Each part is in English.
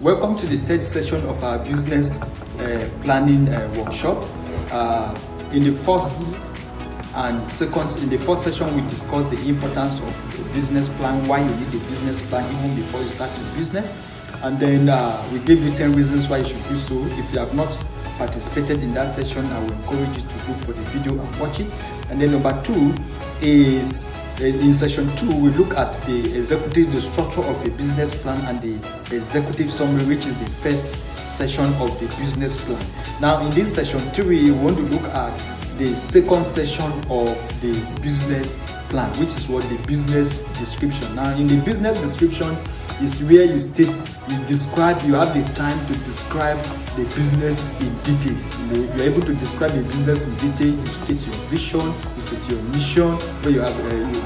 Welcome to the third session of our business planning workshop. In the first session, we discussed the importance of a business plan, why you need a business plan even before you start your business. And then we gave you 10 reasons why you should do so. If you have not participated in that session, I will encourage you to look for the video and watch it. And then number 2 is in session 2, we look at the structure of a business plan and the executive summary, which is the first session of the business plan. Now, in this session 3, we want to look at the second session of the business plan, which is what the business description. Now, in the business description is where you have the time to describe the business in details. You're able to describe the business in detail. You state your vision, you state your mission, where you have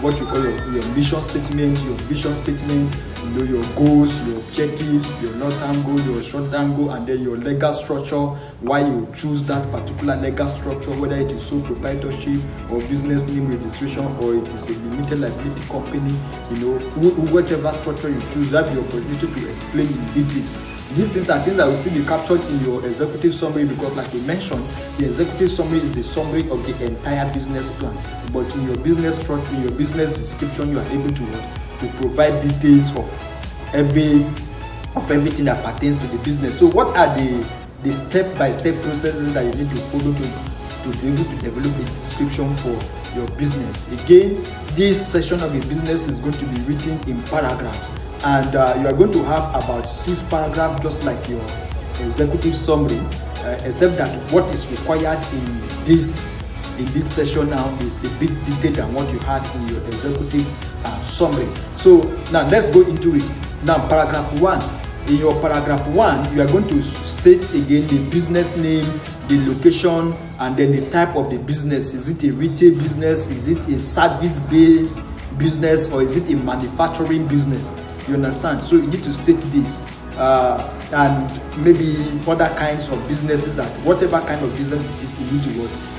what you call your mission statement, your vision statement, your goals, your objectives, your long-term goal, your short-term goal, and then your legal structure, why you choose that particular legal structure, whether it is sole proprietorship or business name registration or it is a limited liability company, whichever structure you choose, you have the opportunity to explain in details. These things are things that will still be captured in your executive summary, because like we mentioned, the executive summary is the summary of the entire business plan. But in your business structure, in your business description, you are able to provide details of everything that pertains to the business. So what are the step-by-step processes that you need to follow to be able to develop a description for your business? Again, this session of a business is going to be written in paragraphs. And you are going to have about 6 paragraphs, just like your executive summary, except that what is required in this session now is a bit detailed than what you had in your executive summary. So now let's go into it. Now, paragraph 1. In your paragraph 1, you are going to state again the business name, the location, and then the type of the business. Is it a retail business? Is it a service-based business? Or is it a manufacturing business? You understand? So you need to state this, and maybe other kinds of businesses, that whatever kind of business it is,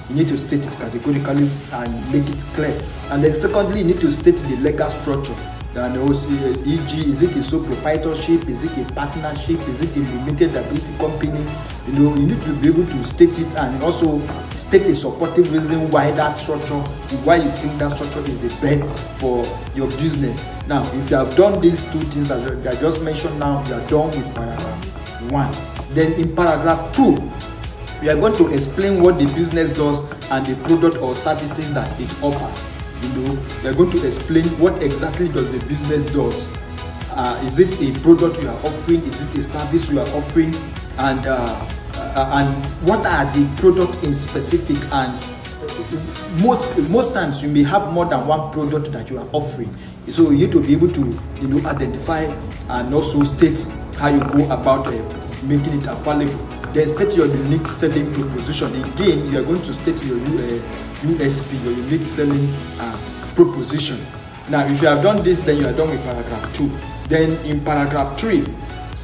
you need to state it categorically and make it clear. And then secondly, you need to state the legal structure. And also, e.g., is it a sole proprietorship? Is it a partnership? Is it a limited liability company? You need to be able to state it, and also state a supportive reason why that structure, why you think that structure is the best for your business. Now, if you have done these 2 things that I just mentioned now, you are done with paragraph 1. Then in paragraph 2, we are going to explain what the business does and the product or services that it offers. We are going to explain what exactly does the business does. Is it a product you are offering? Is it a service you are offering? And what are the product in specific? And most times you may have more than one product that you are offering. So you need to be able to identify and also state how you go about making it available. Then state your unique selling proposition. Again, you are going to state your USP, your unique selling proposition. Now, if you have done this, then you are done with paragraph 2. Then in paragraph 3,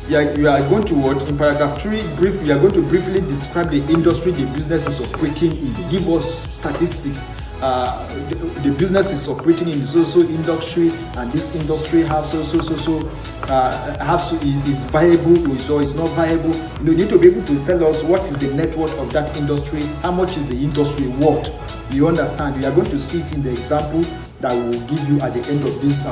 you are going to what? In paragraph 3, you are going to briefly describe the industry the business is operating in. Give us statistics. The business is operating in so industry, and this industry has is viable or is not viable. You need to be able to tell us what is the net worth of that industry, how much is the industry worth. You understand? We are going to see it in the example that we will give you at the end of this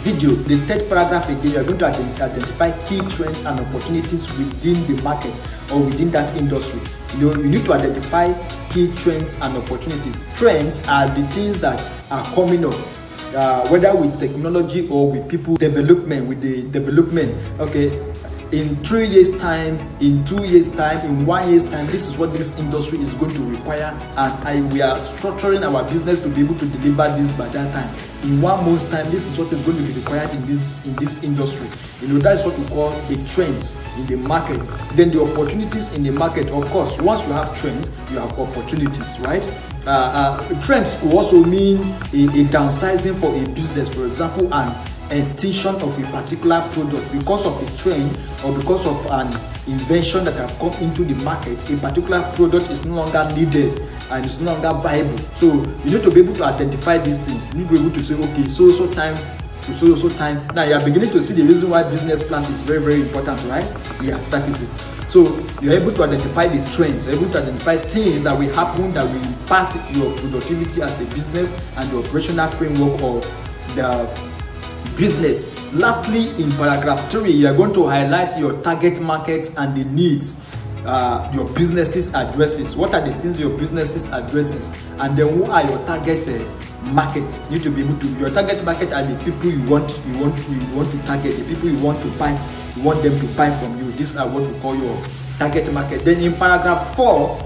video. The third paragraph, again, you are going to identify key trends and opportunities within the market or within that industry. You need to identify key trends and opportunities. Trends are the things that are coming up, whether with technology or with people development, okay. In 3 years' time, in 2 years' time, in 1 year's time, this is what this industry is going to require, and we are structuring our business to be able to deliver this by that time. In 1 month's time, this is what is going to be required in this industry. That is what we call a trends in the market. Then the opportunities in the market, of course, once you have trends, you have opportunities, right? Trends could also mean a downsizing for a business, for example, and extinction of a particular product because of a trend or because of an invention that have come into the market. A particular product is no longer needed and it's no longer viable. So you need to be able to identify these things. You need to be able to say, okay, so time to so time. Now you are beginning to see the reason why business plan is very, very important, right? Yes, that is it. So you're able to identify the trends, you're able to identify things that will happen that will impact your productivity as a business and the operational framework of the business. Lastly, in paragraph 3, you are going to highlight your target market and the needs your businesses addresses. What are the things your businesses addresses, and then who are your target market? You need to be able to, your target market are the people you want to target, the people you want to buy, you want them to buy from you. These are what we call your target market. Then in paragraph 4,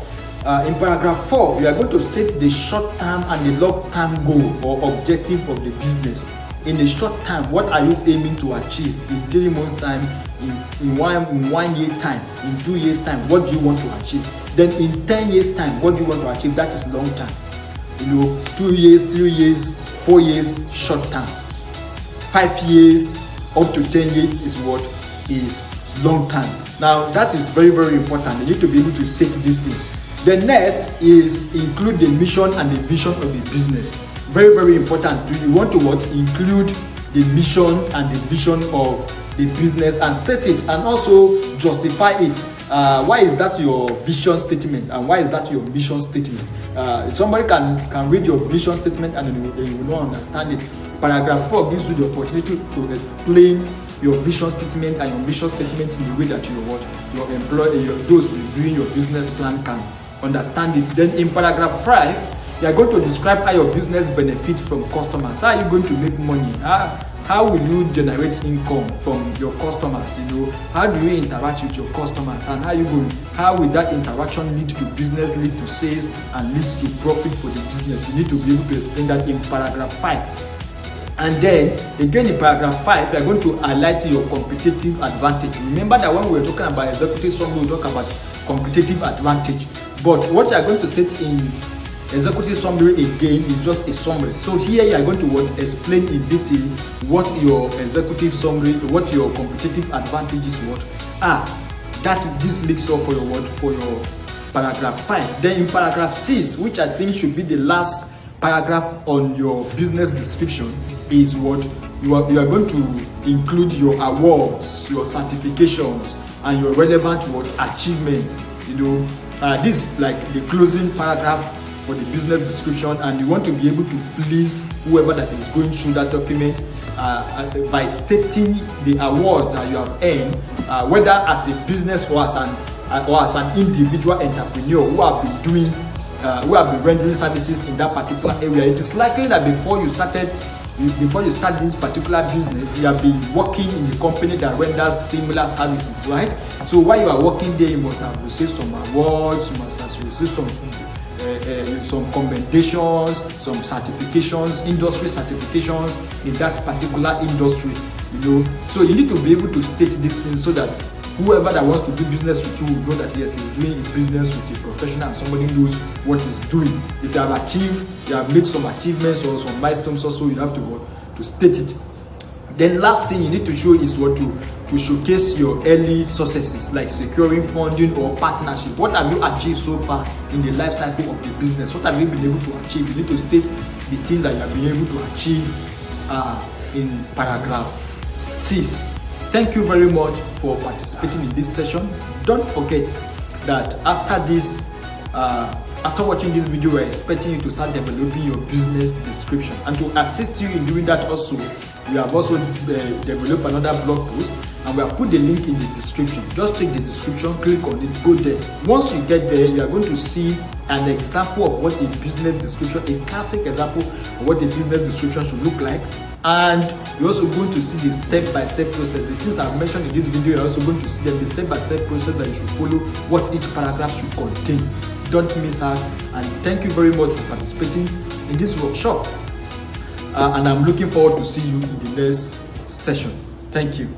you are going to state the short-term and the long-term goal or objective of the business. In the short term, what are you aiming to achieve? In 3 months' time, in 1 year time, in 2 years' time, what do you want to achieve? Then in 10 years' time, what do you want to achieve? That is long term. 2 years, 3 years, 4 years, short term. 5 years up to 10 years is what is long term. Now that is very, very important. You need to be able to state these things. The next is include the mission and the vision of the business. Very, very important. Do you want to include the mission and the vision of the business and state it, and also justify it. Why is that your vision statement and why is that your mission statement? Somebody can read your vision statement and they will not understand it. Paragraph 4 gives you the opportunity to explain your vision statement and your mission statement in the way that your employee, those reviewing your business plan can understand it. Then in paragraph 5, you are going to describe how your business benefits from customers. How are you going to make money? How will you generate income from your customers? How do you interact with your customers, and how will that interaction lead to business, lead to sales, and lead to profit for the business? You need to be able to explain that in paragraph 5. And then again in paragraph 5, you are going to highlight your competitive advantage. Remember that when we were talking about executive summary, we talk about competitive advantage. But what you are going to state in executive summary again is just a summary. So here you are going to explain in detail what your executive summary, what your competitive advantages are. That this leads up for your paragraph 5. Then in paragraph 6, which I think should be the last paragraph on your business description, is what you are going to include your awards, your certifications, and your relevant achievements. This is like the closing paragraph for the business description, and you want to be able to please whoever that is going through that document by stating the awards that you have earned, whether as a business or as an individual entrepreneur who have been rendering services in that particular area. It is likely that before you start this particular business, you have been working in a company that renders similar services, right? So while you are working there, you must have received some awards, you must have received some commendations, some certifications, industry certifications in that particular industry. So you need to be able to state these things so that whoever that wants to do business with you will know that yes, he's doing business with a professional and somebody knows what he's doing. If you have made some achievements or some milestones also, you have to state it. Then last thing you need to show is to showcase your early successes, like securing funding or partnership. What have you achieved so far in the life cycle of the business? What have you been able to achieve? You need to state the things that you have been able to achieve in paragraph 6. Thank you very much for participating in this session. Don't forget that after watching this video, we're expecting you to start developing your business description. And to assist you in doing that also, we have also developed another blog post, and we have put the link in the description. Just check the description, click on it, go there. Once you get there, you are going to see an example of what a business description, a classic example of what a business description should look like. And you're also going to see the step-by-step process. The things I've mentioned in this video, you're also going to see the step-by-step process that you should follow, what each paragraph should contain. Don't miss out, and thank you very much for participating in this workshop. And I'm looking forward to see you in the next session. Thank you.